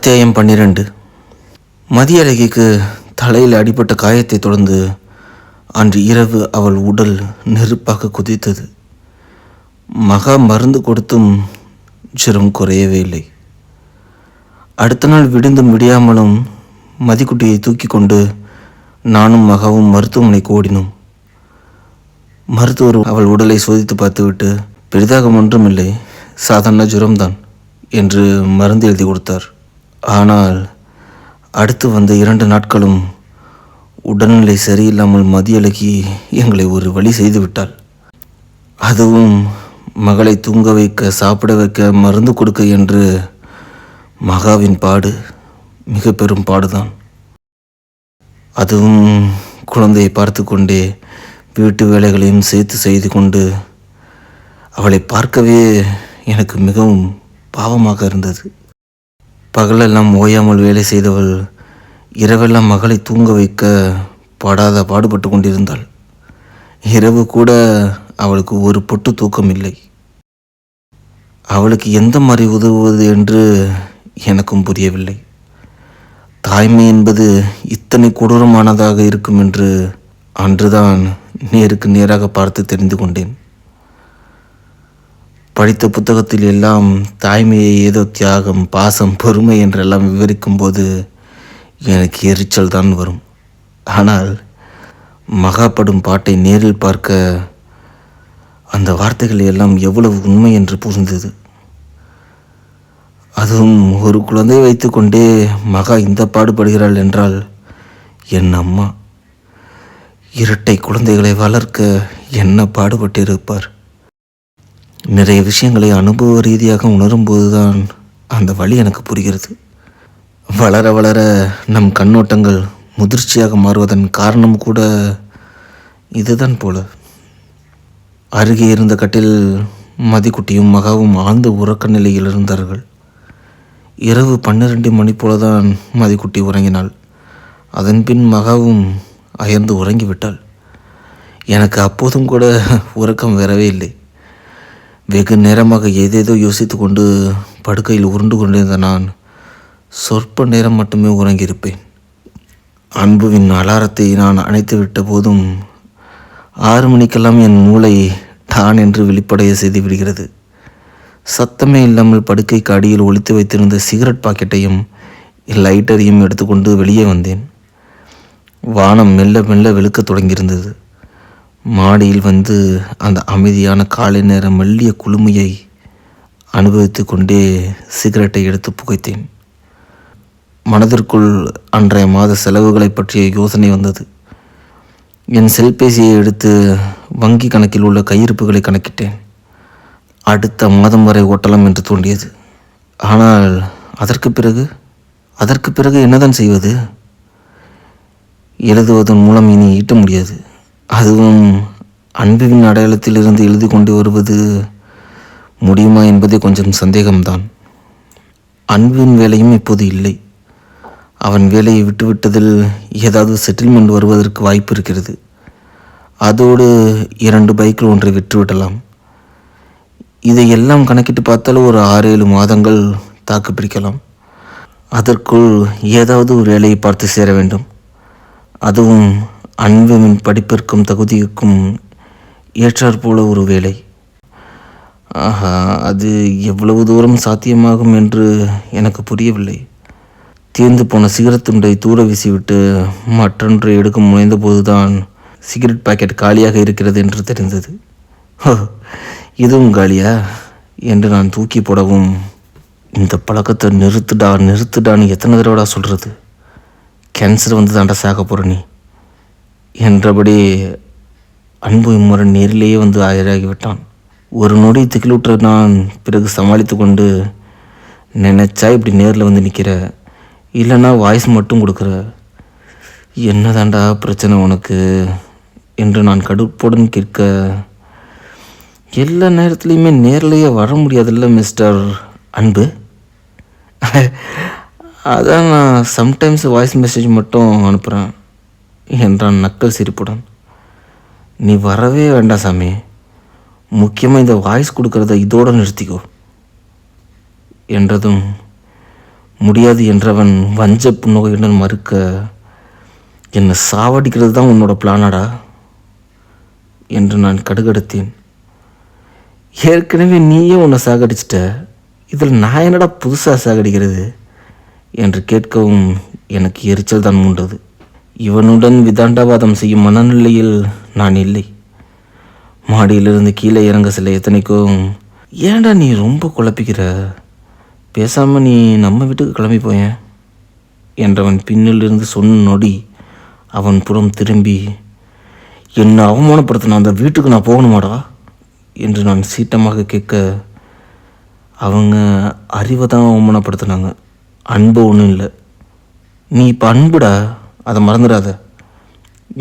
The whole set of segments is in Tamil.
அத்தியாயம் 12. மதியழகிக்கு தலையில் அடிபட்ட காயத்தை தொடர்ந்து அன்று இரவு அவள் உடல் நெருப்பாக குதித்தது. மகா மருந்து கொடுத்தும் ஜுரம் குறையவே இல்லை. அடுத்த நாள் விடுந்தும் விடியாமலும் மதிக்குட்டியை தூக்கி கொண்டு நானும் மகாவும் மருத்துவமனைக்கு ஓடினோம். மருத்துவர் அவள் உடலை சோதித்து பார்த்துவிட்டு பெரிதாக ஒன்றுமில்லை, சாதாரண ஜுரம்தான் என்று மருந்து எழுதி கொடுத்தார். ஆனால் அடுத்து வந்த 2 நாட்களும் உடல்நிலை சரியில்லாமல் மதியழகி எங்களை ஒரு வழி செய்துவிட்டாள். அதுவும் மகளை தூங்க வைக்க, சாப்பிட வைக்க, மருந்து கொடுக்க என்று மகாவின் பாடு மிக பெரும் பாடுதான். அதுவும் குழந்தையை பார்த்து கொண்டே வீட்டு வேலைகளையும் சேர்த்து செய்து கொண்டு அவளை பார்க்கவே எனக்கு மிகவும் பாவமாக இருந்தது. பகலெல்லாம் ஓயாமல் வேலை செய்தவள் இரவெல்லாம் மகளை தூங்க வைக்க படாத பாடுபட்டு கொண்டிருந்தாள். இரவு கூட அவளுக்கு ஒரு பொட்டு தூக்கம் இல்லை. அவளுக்கு எந்த மாதிரி உதவுவது என்று எனக்கும் புரியவில்லை. தாய்மை என்பது இத்தனை கொடூரமானதாக இருக்கும் என்று அன்றுதான் நேருக்கு நேராக பார்த்து தெரிந்து கொண்டேன். படித்த புத்தகத்தில் எல்லாம் தாய்மையை ஏதோ தியாகம், பாசம், பொறுமை என்றெல்லாம் விவரிக்கும் போது எனக்கு எரிச்சல் தான் வரும். ஆனால் மகாப்படும் பாட்டை நேரில் பார்க்க அந்த வார்த்தைகள் எல்லாம் எவ்வளவு உண்மை என்று புரிந்தது. அதுவும் ஒரு குழந்தை வைத்து கொண்டே மகா இந்த பாடுபடுகிறாள் என்றால், என் அம்மா இரட்டை குழந்தைகளை வளர்க்க என்ன பாடுபட்டிருப்பார். நிறைய விஷயங்களை அனுபவ ரீதியாக உணரும்போதுதான் அந்த வழி எனக்கு புரிகிறது. வளர வளர நம் கண்ணோட்டங்கள் முதிர்ச்சியாக மாறுவதன் காரணம் கூட இதுதான் போல. அருகே இருந்த கட்டில் மதிக்குட்டியும் மகாவும் ஆழ்ந்த உறக்க நிலையில் இருந்தார்கள். இரவு 12 மணி போலதான் மதிக்குட்டி உறங்கினாள். அதன்பின் மகாவும் அயர்ந்து உறங்கிவிட்டாள். எனக்கு அப்போதும் கூட உறக்கம் வரவே இல்லை. வெகு நேரமாக ஏதேதோ யோசித்து கொண்டு படுக்கையில் உருண்டு கொண்டிருந்த நான் சொற்ப நேரம் மட்டுமே உறங்கியிருப்பேன். அன்புவின் அலாரத்தை நான் அணைத்து விட்ட போதும் 6 மணிக்கெல்லாம் என் மூளை டான் என்று வெளிப்படைய செய்து விடுகிறது. சத்தமே இல்லாமல் படுக்கைக்கு அடியில் ஒளித்து வைத்திருந்த சிகரெட் பாக்கெட்டையும் லைட்டரையும் எடுத்துக்கொண்டு வெளியே வந்தேன். வானம் மெல்ல மெல்ல வெளுக்க தொடங்கியிருந்தது. மாடியில் வந்து அந்த அமைதியான காலை நேர மெல்லிய குளுமையை அனுபவித்து கொண்டே சிகரெட்டை எடுத்து புகைத்தேன். மனதிற்குள் அன்றைய மாத செலவுகளை பற்றிய யோசனை வந்தது. என் செல்பேசியை எடுத்து வங்கி கணக்கில் உள்ள கையிருப்புகளை கணக்கிட்டேன். அடுத்த மாதம் வரை ஓட்டலாம் என்று தோன்றியது. ஆனால் அதற்கு பிறகு என்னதான் செய்வது? எழுதுவதன் மூலம் இனி ஈட்ட முடியாது. அதுவும் அன்புவின் அடையாளத்தில் இருந்து எழுதி கொண்டு வருவது முடியுமா என்பதே கொஞ்சம் சந்தேகம்தான். அன்புவின் வேலையும் இப்போது இல்லை. அவன் வேலையை விட்டுவிட்டதில் ஏதாவது செட்டில்மெண்ட் வருவதற்கு வாய்ப்பு இருக்கிறது. அதோடு 2 பைக்கில் ஒன்றை விட்டுவிடலாம். இதையெல்லாம் கணக்கிட்டு பார்த்தால் ஒரு 6-7 மாதங்கள் தாக்கு பிடிக்கலாம். அதற்குள் ஏதாவது ஒரு வேலையை பார்த்து சேர வேண்டும். அதுவும் அன்புவின் படிப்பிற்கும் தகுதிக்கும் ஏற்றாற்போல ஒரு வேலை. ஆஹா, அது எவ்வளவு தூரம் சாத்தியமாகும் என்று எனக்கு புரியவில்லை. தீர்ந்து போன சிகரெட் துண்டை தூர வீசிவிட்டு மற்றொன்றை எடுக்க முனைந்த போதுதான் சிகரெட் பாக்கெட் காலியாக இருக்கிறது என்று தெரிந்தது. இதுவும் காலியா என்று நான் தூக்கி போடவும், இந்த பழக்கத்தை நிறுத்துடான்னு எத்தனை தடவைடா சொல்கிறது? கேன்சர் வந்து தாண்டா சாக போகிற நீ என்றபடி அன்பு முறை நேரிலேயே வந்து ஆயராகிவிட்டான். ஒரு நொடி திகிலுற்ற நான் பிறகு சமாளித்து கொண்டு, நினைச்சா இப்படி நேரில் வந்து நிற்கிற, இல்லைன்னா வாய்ஸ் மட்டும் கொடுக்குற, என்னதாண்டா பிரச்சனை உனக்கு என்று நான் கடுப்புடன் கேட்க, எல்லா நேரத்துலையுமே நேரிலேயே வர முடியாதுல்ல மிஸ்டர் அன்பு, அதான் நான் சம்டைம்ஸ் வாய்ஸ் மெசேஜ் மட்டும் அனுப்புகிறேன் என்றான் நக்கல் சிரிப்புடன். நீ வரவே வேண்டாம் சாமி, முக்கியமாக இந்த வாய்ஸ் கொடுக்கறத இதோடு நிறுத்திக்கோ என்றதும் முடியாது என்றவன் வஞ்ச புன்னகையுடன் மறுக்க, என்னை சாவடிக்கிறது தான் உன்னோட பிளானாடா என்று நான் கடுகடுத்தேன். ஏற்கனவே நீயே உன்னை சாகடிச்சிட்ட, இதில் நான் என்னடா புதுசாக சாகடிக்கிறது என்று கேட்கவும் எனக்கு எரிச்சல் தான் மூண்டது. இவனுடன் விதாண்டவாதம் செய்யும் மனநிலையில் நான் இல்லை. மாடியிலிருந்து கீழே இறங்க சில எத்தனைக்கும், ஏன்டா நீ ரொம்ப குழப்பிக்கிற, பேசாமல் நீ நம்ம வீட்டுக்கு கிளம்பி போயேன் என்றவன் பின்னிலிருந்து சொன்ன நொடி அவன் புறம் திரும்பி, என்னை அவமானப்படுத்தின அந்த வீட்டுக்கு நான் போகணுமாடா என்று நான் சீட்டமாக கேட்க, அவங்க அறிவை தான் அவமானப்படுத்தினாங்க, அன்பு ஒன்றும் இல்லை. நீ இப்போ அன்புடா, அதை மறந்துடாத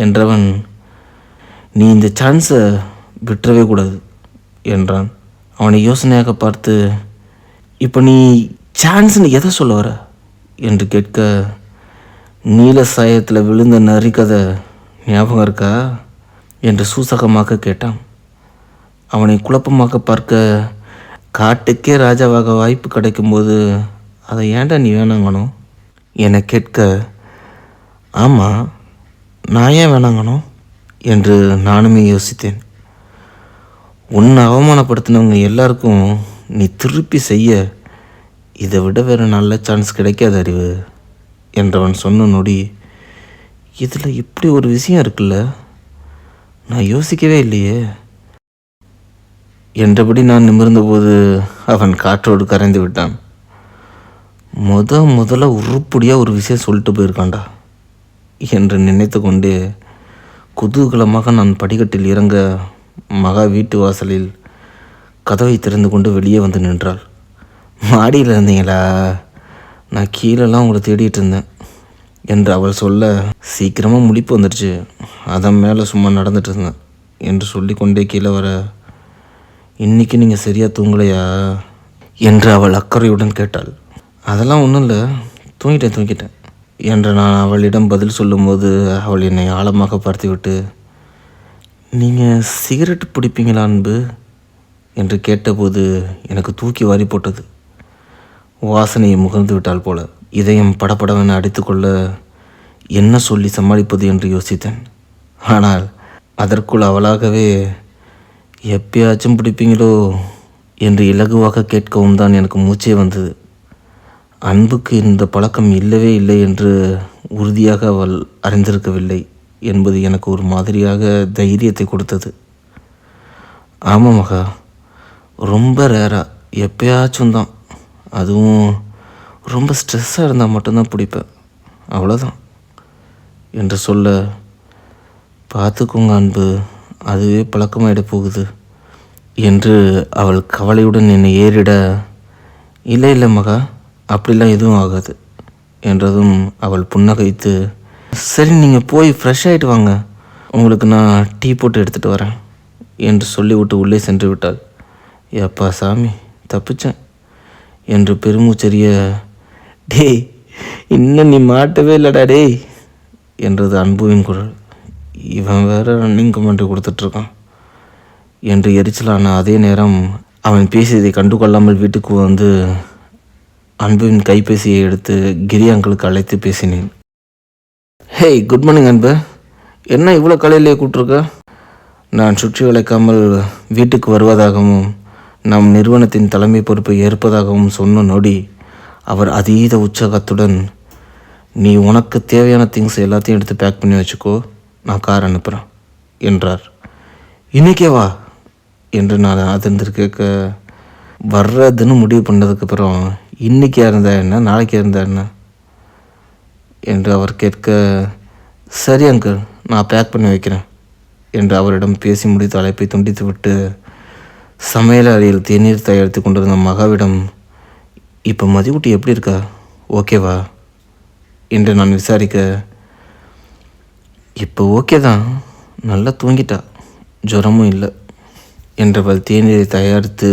என்றவன், நீ இந்த சான்ஸை விட்டுறவே கூடாது என்றான். அவனை யோசனையாக பார்த்து, இப்போ நீ சான்ஸ்னு எதை சொல்ல வர என்று கேட்க, நீல சாயத்தில் விழுந்த நரிக்கதை ஞாபகம் இருக்கா என்று சூசகமாக கேட்டான். அவனை குழப்பமாக பார்க்க, காட்டுக்கே ராஜாவாக வாய்ப்பு கிடைக்கும்போது அதை ஏன்டா நீ வேணாங்கணும் என கேட்க, ஆமாம் நான் ஏன் வேணாங்கணும் என்று நானுமே யோசித்தேன். உன்னை அவமானப்படுத்தினவங்க எல்லாருக்கும் நீ திருப்பி செய்ய இதை விட வேறு நல்ல சான்ஸ் கிடைக்காது அறிவு என்றவன் சொன்ன நொடி, இதில் இப்படி ஒரு விஷயம் இருக்குல்ல, நான் யோசிக்கவே இல்லையே என்றபடி நான் நிமிர்ந்தபோது அவன் காற்றோடு கரைந்து விட்டான். முதல்ல உருப்படியாக ஒரு விஷயம் சொல்லிட்டு போயிருக்கான்டா என்று நினைத்து கொண்டே குதூகலமாக நான் படிக்கட்டில் இறங்க, மகா வீட்டு வாசலில் கதவை திறந்து கொண்டு வெளியே வந்து நின்றாள். மாடியில் இருந்தீங்களா, நான் கீழெல்லாம் உங்களை தேடிட்டு இருந்தேன் என்று அவள் சொல்ல, சீக்கிரமாக முழிப்பு வந்துடுச்சு, அதன் மேலே சும்மா நடந்துட்டு இருந்தேன் என்று சொல்லி கொண்டே கீழே வர, இன்றைக்கி நீங்கள் சரியாக தூங்கலையா என்று அவள் அக்கறையுடன் கேட்டாள். அதெல்லாம் ஒன்றும் இல்லை, தூங்கிட்டேன் என்று நான் அவளிடம் பதில் சொல்லும்போது அவள் என்னை ஆழமாக பார்த்துவிட்டு, நீங்கள் சிகரெட் பிடிப்பீங்களா அன்பு என்று கேட்டபோது எனக்கு தூக்கி வாரி போட்டது. வாசனையை முகர்ந்து விட்டால் போல. இதயம் படபடவென அடித்துக்கொள்ள என்ன சொல்லி சமாளிப்பது என்று யோசித்தேன். ஆனால் அதற்குள் அவளாகவே, எப்பயாச்சும் பிடிப்பீங்களோ என்று இலகுவாக கேட்கவும் தான் எனக்கு மூச்சே வந்தது. அன்புக்கு இந்த பழக்கம் இல்லவே இல்லை என்று உறுதியாக அவள் அறிந்திருக்கவில்லை என்பது எனக்கு ஒரு மாதிரியாக தைரியத்தை கொடுத்தது. ஆமாம் மகா, ரொம்ப ரேராக எப்பயாச்சும் தான், அதுவும் ரொம்ப ஸ்ட்ரெஸ்ஸாக இருந்தால் மட்டும்தான் பிடிப்பேன், அவ்வளோதான் என்று சொல்ல, பார்த்துக்கோங்க அன்பு, அதுவே பழக்கமாயிட போகுது என்று அவள் கவலையுடன் என்னை ஏறிட, இல்லை மகா, அப்படிலாம் எதுவும் ஆகாது என்றதும் அவள் புன்னகைத்து, சரி நீங்கள் போய் ஃப்ரெஷ் ஆகிட்டு வாங்க, உங்களுக்கு நான் டீ போட்டு எடுத்துகிட்டு வரேன் என்று சொல்லிவிட்டு உள்ளே சென்று விட்டாள். எப்பா சாமி, தப்பிச்சேன் என்று பெருமூச்சரிய, டேய் இன்னும் நீ மாட்டவே இல்லைடா டேய் என்றது அன்புவின் குரல். இவன் வேற ரன்னிங் கமெண்ட் கொடுத்துட்ருக்கான் என்று எரிச்சலான அதே நேரம் அவன் பேசியதை கண்டுகொள்ளாமல் வீட்டுக்கு வந்து அன்புவின் கைபேசியை எடுத்து கிரி அங்கிளுக்கு அழைத்து பேசினேன். ஹேய், குட் மார்னிங் அன்பு, என்ன இவ்வளோ காலையிலேயே கூப்பிட்ருக்க? நான் சுற்றி வளைக்காமல் வீட்டுக்கு வருவதாகவும் நம் நிறுவனத்தின் தலைமை பொறுப்பை ஏற்பதாகவும் சொன்ன நொடி அவர் அதீத உற்சாகத்துடன், நீ உனக்கு தேவையான திங்ஸ் எல்லாத்தையும் எடுத்து பேக் பண்ணி வச்சுக்கோ, நான் கார் அனுப்புகிறேன் என்றார். இன்னைக்கே வா என்று நான் அதிர்ந்து கேட்க, வர்றதுன்னு முடிவு பண்ணதுக்கப்புறம் இன்றைக்கி இருந்தா என்ன, நாளைக்கு இருந்தா என்ன என்று அவர் கேட்க, சரி அங்கிள், நான் பேக் பண்ணி வைக்கிறேன் என்று அவரிடம் பேசி முடித்து அழைப்பை துண்டித்து விட்டு சமையல் அறையில் தேநீர் தயாரித்து கொண்டிருந்த மகாவிடம், இப்போ மதிக்குட்டி எப்படி இருக்கா, ஓகேவா என்று நான் விசாரிக்க, இப்போ ஓகே தான், நல்லா தூங்கிட்டா, ஜுரமும் இல்லை என்றவள் தேநீரை தயாரித்து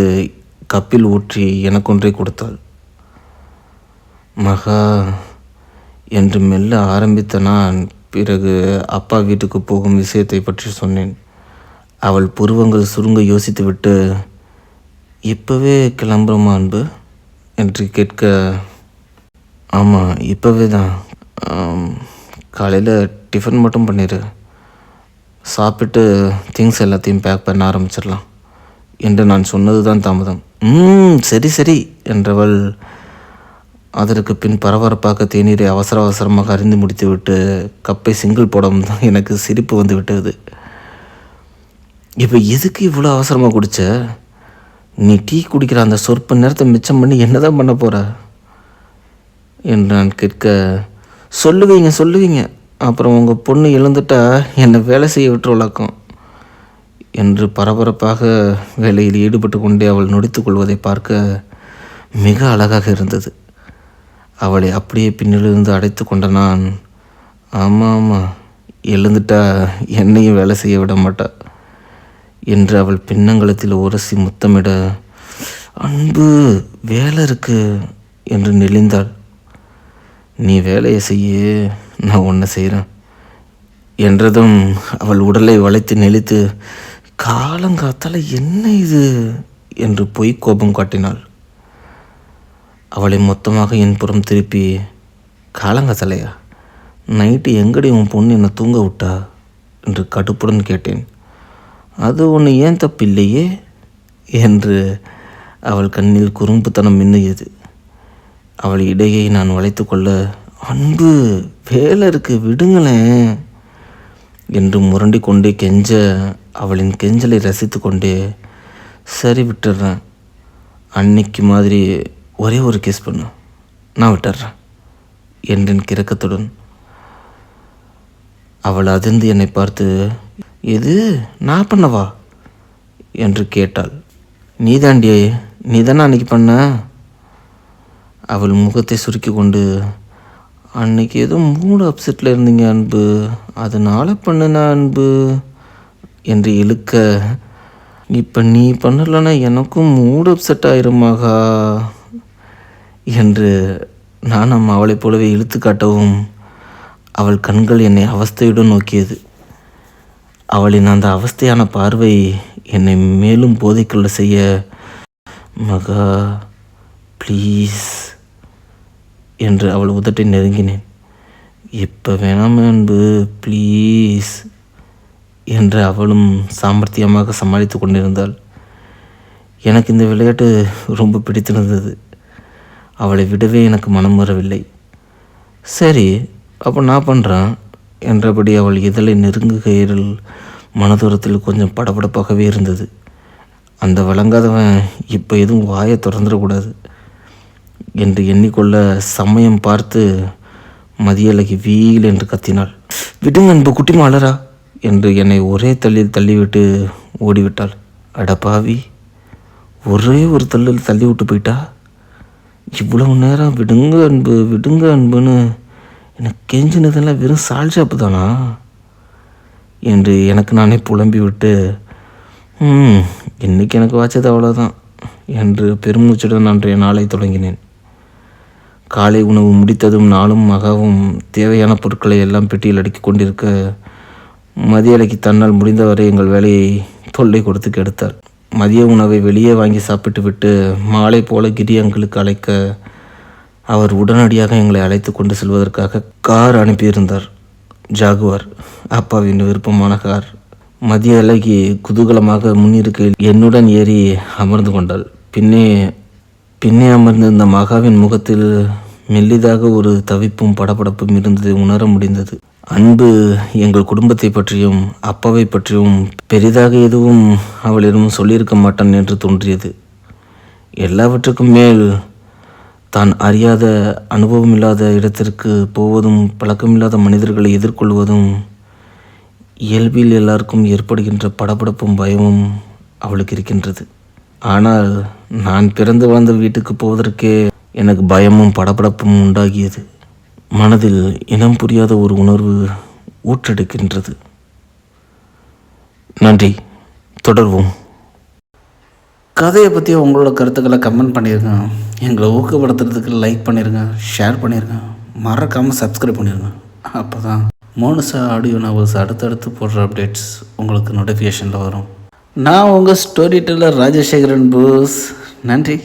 கப்பில் ஊற்றி எனக்கொன்றை கொடுத்தாள். மகா என்று மெல்ல ஆரம்பித்த நான் பிறகு அப்பா வீட்டுக்கு போகும் விஷயத்தை பற்றி சொன்னேன். அவள் புருவங்கள் சுருங்க யோசித்துவிட்டு, இப்போவே கிளம்புறோமா அன்பு என்று கேட்க, ஆமாம், இப்போவே தான். காலையில் டிஃபன் மட்டும் பண்ணிடு, சாப்பிட்டு திங்ஸ் எல்லாத்தையும் பேக் பண்ண ஆரம்பிச்சிடலாம் என்று நான் சொன்னது தான் தாமதம். சரி சரி என்றவள் அதற்கு பின் பரபரப்பாக தேநீரை அவசர அவசரமாக அறிந்து முடித்துவிட்டு கப்பை சிங்கிள் போடவும் தான் எனக்கு சிரிப்பு வந்து விட்டது. இப்போ எதுக்கு இவ்வளோ அவசரமாக குடித்த? நீ டீ குடிக்கிற அந்த சொற்ப நேரத்தை மிச்சம் பண்ணி என்ன தான் பண்ண போகிற என்று நான் கேட்க, சொல்லுவீங்க, அப்புறம் உங்கள் பொண்ணு எழுந்துட்டா என்னை வேலை செய்ய விட்டு வளர்க்கும் என்று பரபரப்பாக வேலையில் ஈடுபட்டு கொண்டே அவள் நொடித்து கொள்வதை பார்க்க மிக அழகாக இருந்தது. அவளை அப்படியே பின்னிலிருந்து அடைத்து கொண்ட நான், ஆமாம், எழுந்துட்டா என்னையும் வேலை செய்ய விட மாட்டா என்று அவள் பின்னங்கலத்தில் உரசி முத்தமிட, அன்பு வேலை இருக்கு என்று நெளிந்தாள். நீ வேலையை செய்ய, நான் ஒன்றை செய்கிறேன் என்றதும் அவள் உடலை வளைத்து நெளித்து, காலங்காத்தால் என்ன இது என்று பொய் கோபம் காட்டினாள். அவளை மொத்தமாக என் புறம் திருப்பி, காலங்காத்தாலையா? நைட்டு எங்கடி உன் பொண்ணு என்னை தூங்க விட்டா என்று கடுப்புடன் கேட்டேன். அது ஒன்று ஏன் தப்பில்லையே என்று அவள் கண்ணில் குறும்புத்தனம் மின்னியது. அவள் இடையை நான் வளைத்து கொள்ள, அன்பு வேலை இருக்கு விடுங்களேன் என்று முரண்டி கொண்டே கெஞ்ச, அவளின் கெஞ்சலை ரசித்து கொண்டே, சரி விட்டுடுறேன், அன்னைக்கு மாதிரி ஒரே ஒரு கிஸ் பண்ணு, நான் விட்டுடுறேன் என்றேன் கிறக்கத்துடன். அவள் அதிர்ந்து என்னை பார்த்து, எது நான் பண்ணவா என்று கேட்டாள். நீ தானே அன்னைக்கு பண்ண. அவள் முகத்தை சுருக்கி கொண்டு, அன்னைக்கு ஏதோ மூடு அப்செட்டில் இருந்தீங்க அன்பு, அதனால் பண்ணுனா அன்பு என்று இழுக்க, இப்போ நீ பண்ணலைன்னா எனக்கும் மூடு அப்செட் ஆயிருமாகா என்று நானும் அவளைப் போலவே இழுத்து காட்டவும் அவள் கண்கள் என்னை அவஸ்தையுடன் நோக்கியது. அவளின் அந்த அவஸ்தையான பார்வை என்னை மேலும் போதைக்கொள்ள செய்ய, மகா ப்ளீஸ் என்று அவள் உதட்டை நெருங்கினேன். இப்போ வேணாம் அன்பு ப்ளீஸ் என்று அவளும் சாமர்த்தியமாக சமாளித்து கொண்டிருந்தாள். எனக்கு இந்த விளையாட்டு ரொம்ப பிடித்திருந்தது. அவளை விடவே எனக்கு மனம் வரவில்லை. சரி, அப்போ நான் பண்ணுறேன் என்றபடி அவள் இதழை நெருங்குகையில் மனதூரத்தில் கொஞ்சம் படபடப்பாகவே இருந்தது. அந்த வழங்காதவன் இப்போ எதுவும் வாயை திறந்துடக்கூடாது என்று எண்ணிக்கொள்ள சமயம் பார்த்து மதியழகி வீல் என்று கத்தினாள். விடுங்க அன்பு, குட்டி மாலரா என்று என்னை ஒரே தள்ளில் தள்ளிவிட்டு ஓடிவிட்டாள். அடப்பாவி, ஒரே ஒரு தள்ளில் தள்ளி விட்டு போயிட்டா. இவ்வளவு நேரம் விடுங்க அன்புன்னு எனக்கு கெஞ்சினதெல்லாம் வெறும் சால் ஷாப்பு தானா என்று எனக்கு நானே புலம்பி விட்டு, இன்றைக்கி எனக்கு வாச்சது அவ்வளோதான் என்று பெருமூச்சுடன் அன்றைய நாளை தொடங்கினேன். காலை உணவு முடித்ததும் நாளும் மகாவும் தேவையான பொருட்களை எல்லாம் பெட்டியில் அடுக்கி கொண்டிருக்க, மதியலைக்கு தன்னால் முடிந்தவரை எங்கள் வேலையை தொல்லை கொடுத்து கெடுத்தார். மதிய உணவை வெளியே வாங்கி சாப்பிட்டு விட்டு மாலை போல கிரி அங்கிளுக்கு அழைக்க, அவர் உடனடியாக எங்களை அழைத்து கொண்டு செல்வதற்காக கார் அனுப்பியிருந்தார். ஜாகுவார், அப்பாவின் விருப்பமான கார். மதிய அழகி குதூகலமாக முன்னிருக்கையில் என்னுடன் ஏறி அமர்ந்து கொண்டாள். பின்னே அமர்ந்திருந்த மகாவின் முகத்தில் மெல்லிதாக ஒரு தவிப்பும் படபடப்பும் இருந்ததை உணர முடிந்தது. அன்பு எங்கள் குடும்பத்தை பற்றியும் அப்பாவை பற்றியும் பெரிதாக எதுவும் அவளிடம் சொல்லியிருக்க மாட்டான் என்று தோன்றியது. எல்லாவற்றுக்கும் மேல் தான் அறியாத அனுபவமில்லாத இடத்திற்கு போவதும் பழக்கமில்லாத மனிதர்களை எதிர்கொள்வதும் இயல்பில் எல்லாருக்கும் ஏற்படுகின்ற படபடப்பும் பயமும் அவளுக்கு இருக்கின்றது. ஆனால் நான் பிறந்து வாழ்ந்த வீட்டுக்கு போவதற்கே எனக்கு பயமும் படபடப்பும் உண்டாகியது. மனதில் இனம் புரியாத ஒரு உணர்வு ஊற்றெடுக்கின்றது. நன்றி, தொடர்வோம். கதையை பற்றி உங்களோட கருத்துக்களை கமெண்ட் பண்ணிடுங்க. எங்களை ஊக்கப்படுத்துறதுக்கு லைக் பண்ணிடுங்க, ஷேர் பண்ணிடுங்க, மறக்காமல் சப்ஸ்கிரைப் பண்ணிடுங்க. அப்போ தான் மோனசா ஆடியோ நாவல்ஸ் அடுத்தடுத்து போடுற அப்டேட்ஸ் உங்களுக்கு நோட்டிஃபிகேஷனில் வரும். நான் உங்கள் ஸ்டோரி டெல்லர் ராஜசேகரன் போஸ். நன்றி.